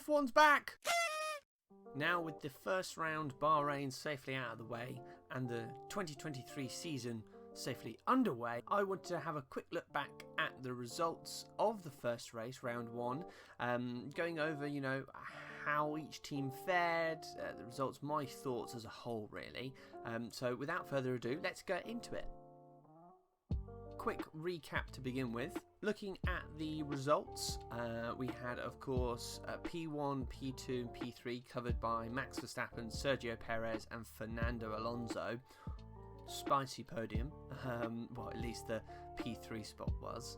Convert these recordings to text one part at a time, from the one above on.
F1's back! Now with the first round Bahrain safely out of the way and the 2023 season safely underway, I want to have a quick look back at the results of the first race, round one, going over, how each team fared, the results, my thoughts as a whole, really. So without further ado, let's get into it. Quick recap to begin with. Looking at the results, we had, of course, P1, P2 and P3 covered by Max Verstappen, Sergio Perez and Fernando Alonso. Spicy podium, well, at least the P3 spot was.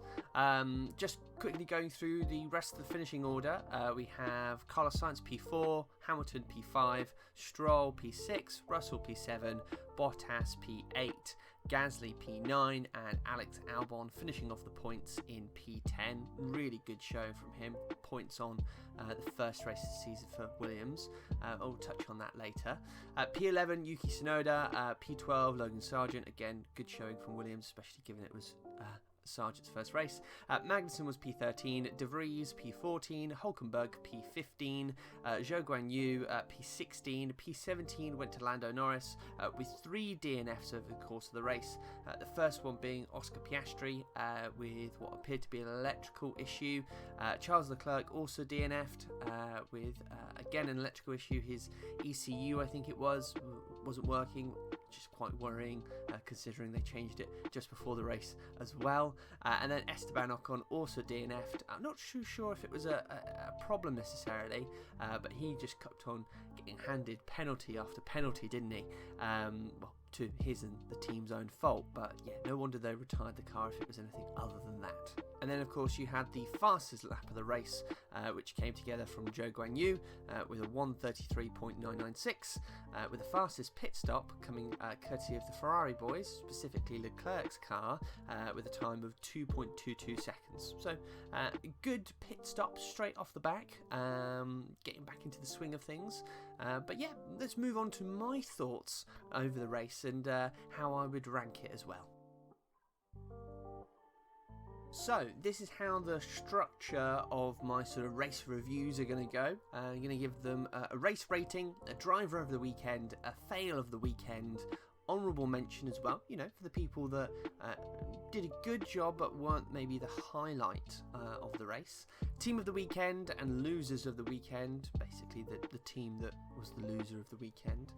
Just quickly going through the rest of the finishing order, we have Carlos Sainz P4, Hamilton P5, Stroll P6, Russell P7, Bottas P8, Gasly P9 and Alex Albon finishing off the points in P10. Really good show from him. Points on the first race of the season for Williams. I'll touch on that later. P11 Yuki Tsunoda, P12 Logan Sargent. Again, good showing from Williams, especially given it was Sargent's first race. Magnussen was P13, De Vries P14, Hulkenberg P15, Zhou Guanyu P16, P17 went to Lando Norris with 3 DNFs over the course of the race. The first one being Oscar Piastri with what appeared to be an electrical issue. Charles Leclerc also DNF'd with again an electrical issue. His ECU, I think it wasn't working, which is quite worrying considering they changed it just before the race as well. And then Esteban Ocon also DNF'd. I'm not too sure if it was a problem necessarily, but he just kept on getting handed penalty after penalty, didn't he? Well, to his and the team's own fault, but yeah, no wonder they retired the car if it was anything other than that. And then of course you had the fastest lap of the race, which came together from Zhou Guanyu with a 1:33.996, with the fastest pit stop coming courtesy of the Ferrari boys, specifically Leclerc's car, with a time of 2.22 seconds. So good pit stop straight off the back, getting back into the swing of things. But yeah, let's move on to my thoughts over the race and how I would rank it as well. So this is how the structure of my sort of race reviews are going to go. I'm going to give them a race rating, a driver of the weekend, a fail of the weekend, honourable mention as well, for the people that did a good job but weren't maybe the highlight of the race. Team of the weekend and losers of the weekend, basically the team that was the loser of the weekend.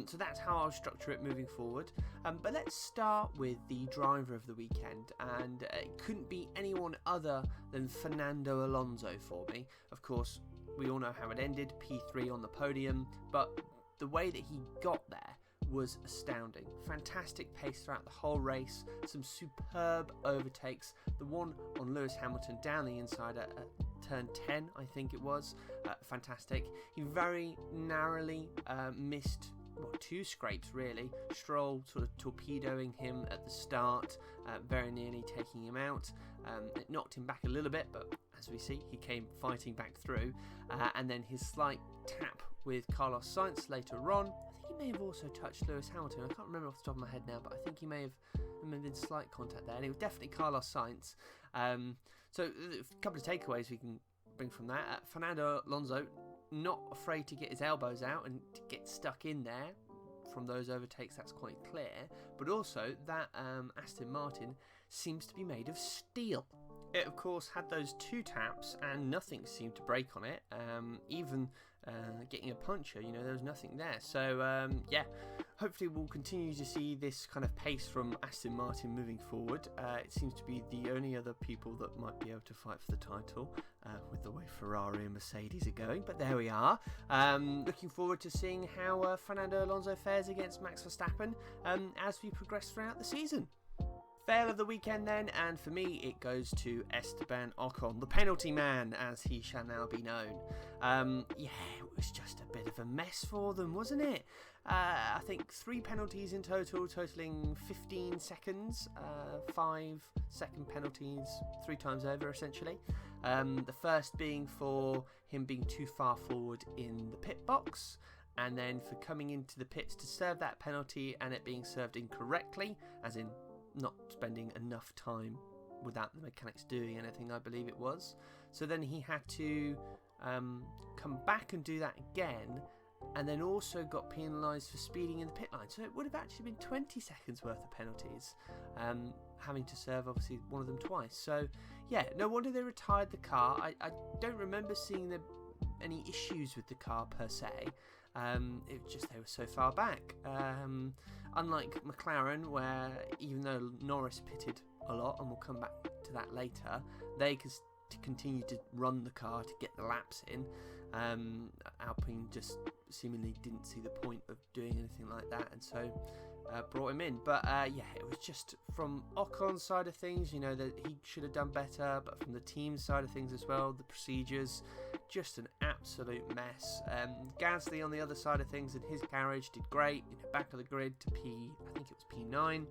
So that's how I'll structure it moving forward. But let's start with the driver of the weekend, and it couldn't be anyone other than Fernando Alonso for me. Of course, we all know how it ended, P3 on the podium, but the way that he got there was astounding. Fantastic pace throughout the whole race, some superb overtakes. The one on Lewis Hamilton down the inside at turn 10, I think it was. Fantastic. He very narrowly missed 2 scrapes really. Stroll sort of torpedoing him at the start, very nearly taking him out. It knocked him back a little bit, but as we see, he came fighting back through. And then his slight tap with Carlos Sainz later on. I think he may have also touched Lewis Hamilton. I can't remember off the top of my head now, but I think he may have been slight contact there. And it was definitely Carlos Sainz. So a couple of takeaways we can bring from that. Fernando Alonso, not afraid to get his elbows out and to get stuck in there from those overtakes, that's quite clear. But also that Aston Martin seems to be made of steel. It of course had those 2 taps and nothing seemed to break on it. Even getting a puncture, there was nothing there. So yeah, hopefully we'll continue to see this kind of pace from Aston Martin moving forward. It seems to be the only other people that might be able to fight for the title with the way Ferrari and Mercedes are going. But there we are. Looking forward to seeing how Fernando Alonso fares against Max Verstappen as we progress throughout the season. Fail of the weekend then, and for me it goes to Esteban Ocon, the penalty man as he shall now be known. Yeah, it was just a bit of a mess for them, wasn't it? I think 3 penalties in total, totaling 15 seconds, 5-second penalties 3 times over essentially. The first being for him being too far forward in the pit box, and then for coming into the pits to serve that penalty and it being served incorrectly, as in not spending enough time without the mechanics doing anything, I believe it was. So then he had to come back and do that again, and then also got penalised for speeding in the pit line. So it would have actually been 20 seconds worth of penalties, having to serve obviously one of them twice. So yeah, no wonder they retired the car. I don't remember seeing any issues with the car per se. It was just they were so far back. Unlike McLaren, where even though Norris pitted a lot, and we'll come back to that later, they could continue to run the car to get the laps in. Alpine just seemingly didn't see the point of doing anything like that, and so brought him in. But yeah, it was just from Ocon's side of things, you know, that he should have done better, but from the team side of things as well, the procedures, just an absolute mess. Gasly on the other side of things in his garage did great, you know, back of the grid to I think it was P9.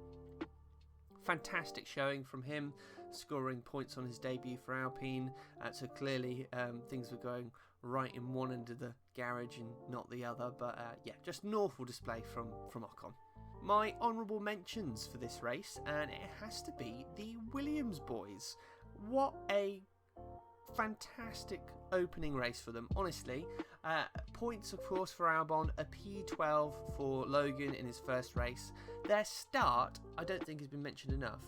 Fantastic showing from him, scoring points on his debut for Alpine. So clearly things were going right in one end of the garage and not the other. But yeah, just an awful display from Ocon. My honourable mentions for this race, and it has to be the Williams boys. What a fantastic opening race for them, honestly. Points, of course, for Albon, a P12 for Logan in his first race. Their start, I don't think has been mentioned enough.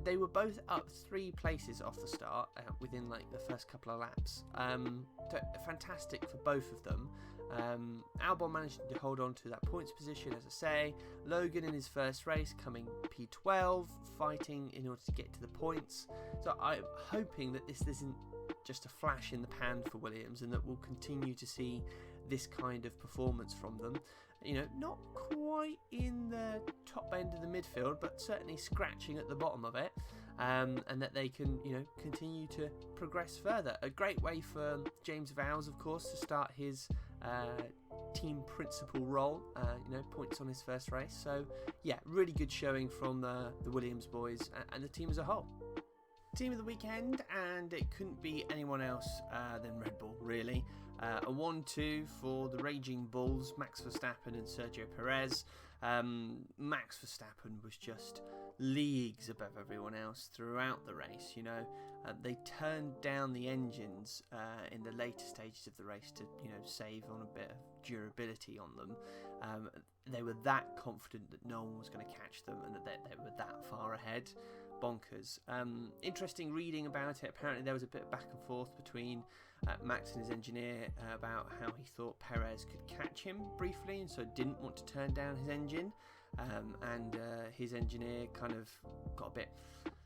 They were both up 3 places off the start within like the first couple of laps. So fantastic for both of them. Albon managed to hold on to that points position, as I say. Logan in his first race coming P12, fighting in order to get to the points. So I'm hoping that this isn't just a flash in the pan for Williams, and that we'll continue to see this kind of performance from them. You know, not quite in the top end of the midfield, but certainly scratching at the bottom of it, and that they can, you know, continue to progress further. A great way for James Vowles, of course, to start his team principal role, you know, points on his first race. So yeah, really good showing from the Williams boys and the team as a whole. Team of the weekend, and it couldn't be anyone else than Red Bull, really. A 1-2 for the Raging Bulls, Max Verstappen and Sergio Perez. Max Verstappen was just leagues above everyone else throughout the race. You know, they turned down the engines in the later stages of the race to, you know, save on a bit of durability on them. They were that confident that no one was going to catch them, and that they were that far ahead. Bonkers. Interesting reading about it. Apparently there was a bit of back and forth between Max and his engineer about how he thought Perez could catch him briefly, and so didn't want to turn down his engine, and his engineer kind of got a bit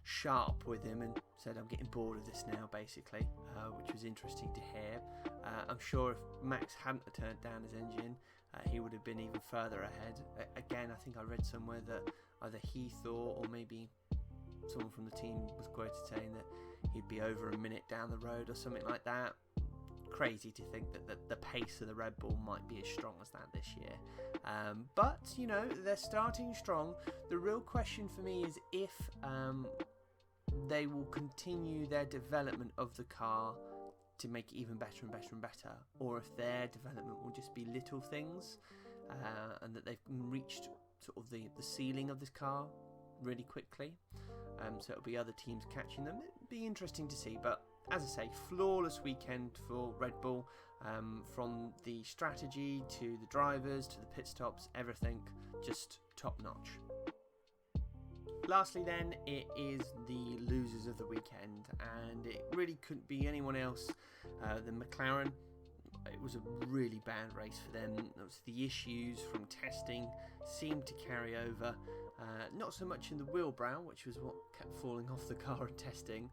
sharp with him and said, I'm getting bored of this now, basically, which was interesting to hear. I'm sure if Max hadn't turned down his engine, he would have been even further ahead. Again, I think I read somewhere that either he thought, or maybe someone from the team was quoted saying that he'd be over a minute down the road or something like that. Crazy to think that the pace of the Red Bull might be as strong as that this year. But, you know, they're starting strong. The real question for me is if they will continue their development of the car to make it even better and better and better, or if their development will just be little things, and that they've reached sort of the ceiling of this car really quickly. So it'll be other teams catching them. It'll be interesting to see. But as I say, flawless weekend for Red Bull. From the strategy to the drivers to the pit stops, everything just top notch. Lastly then, it is the losers of the weekend, and it really couldn't be anyone else than McLaren. It was a really bad race for them. The issues from testing seemed to carry over. Not so much in the wheel brow, which was what kept falling off the car in testing,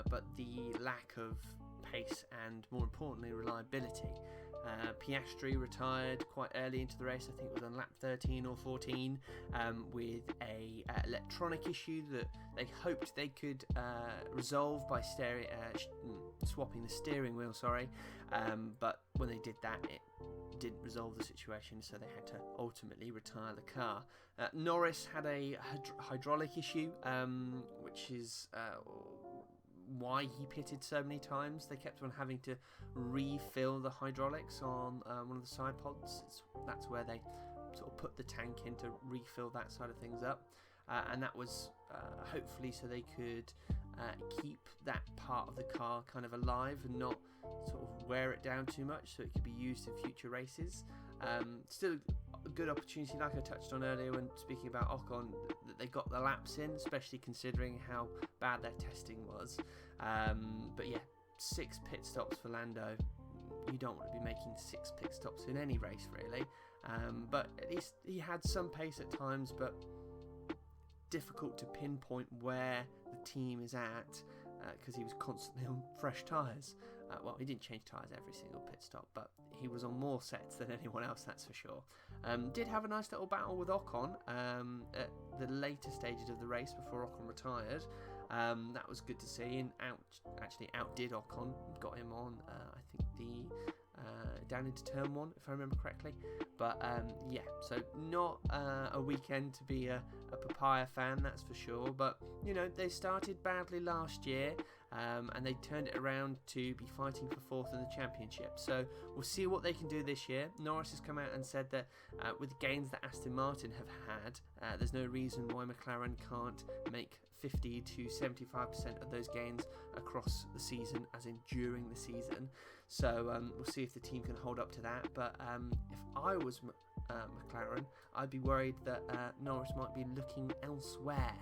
but the lack of pace and, more importantly, reliability. Piastri retired quite early into the race. I think it was on lap 13 or 14, with a electronic issue that they hoped they could resolve by swapping the steering wheel. But when they did that, it didn't resolve the situation, so they had to ultimately retire the car. Norris had a hydraulic issue, which is why he pitted so many times. They kept on having to refill the hydraulics on one of the side pods. That's where they sort of put the tank in to refill that side of things up, and that was hopefully so they could keep that part of the car kind of alive and not sort of wear it down too much, so it could be used in future races. Still a good opportunity, like I touched on earlier when speaking about Ocon, that they got the laps in, especially considering how bad their testing was. But yeah, 6 pit stops for Lando. You don't want to be making 6 pit stops in any race, really. But at least he had some pace at times, but difficult to pinpoint where the team is at because he was constantly on fresh tyres. Well, he didn't change tyres every single pit stop, but he was on more sets than anyone else, that's for sure. Did have a nice little battle with Ocon at the later stages of the race before Ocon retired. That was good to see, and actually outdid Ocon, got him on, I think, down into turn 1, if I remember correctly. But yeah, so not a weekend to be a papaya fan, that's for sure. But, you know, they started badly last year, and they turned it around to be fighting for 4th in the championship. So we'll see what they can do this year. Norris has come out and said that with the gains that Aston Martin have had, there's no reason why McLaren can't make 50 to 75% of those gains across the season, as in during the season. So we'll see if the team can hold up to that. But if I was McLaren, I'd be worried that Norris might be looking elsewhere,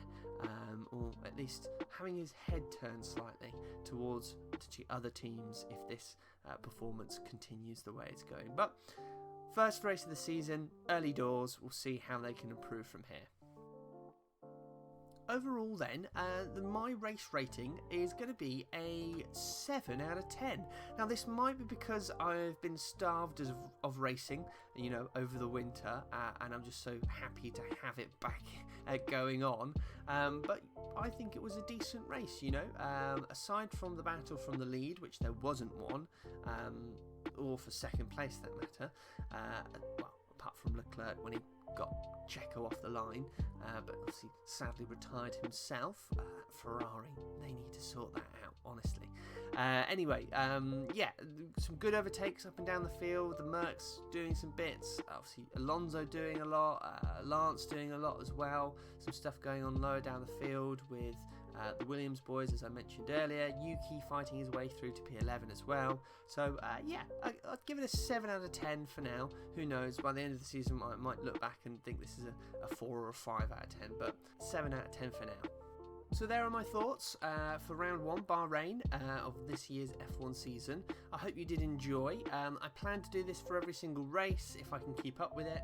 or at least having his head turned slightly towards other teams if this performance continues the way it's going. But first race of the season, early doors, we'll see how they can improve from here. Overall then, my race rating is going to be a 7 out of 10. Now this might be because I've been starved of racing, you know, over the winter, and I'm just so happy to have it back going on. But I think it was a decent race, you know, aside from the battle from the lead, which there wasn't one, or for second place that matter, well, apart from Leclerc when he got Checo off the line, but obviously sadly retired himself. Ferrari, they need to sort that out, honestly. Anyway, yeah, some good overtakes up and down the field. The Mercs doing some bits. Obviously, Alonso doing a lot. Lance doing a lot as well. Some stuff going on lower down the field with the Williams boys, as I mentioned earlier. Yuki fighting his way through to P11 as well. So, yeah, I'd give it a 7 out of 10 for now. Who knows, by the end of the season, I might look back and think this is a 4 or a 5 out of 10, but 7 out of 10 for now. So there are my thoughts for round 1, Bahrain, of this year's F1 season. I hope you did enjoy. I plan to do this for every single race if I can keep up with it.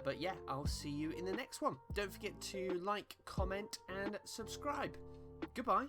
But yeah, I'll see you in the next one. Don't forget to like, comment and subscribe. Goodbye.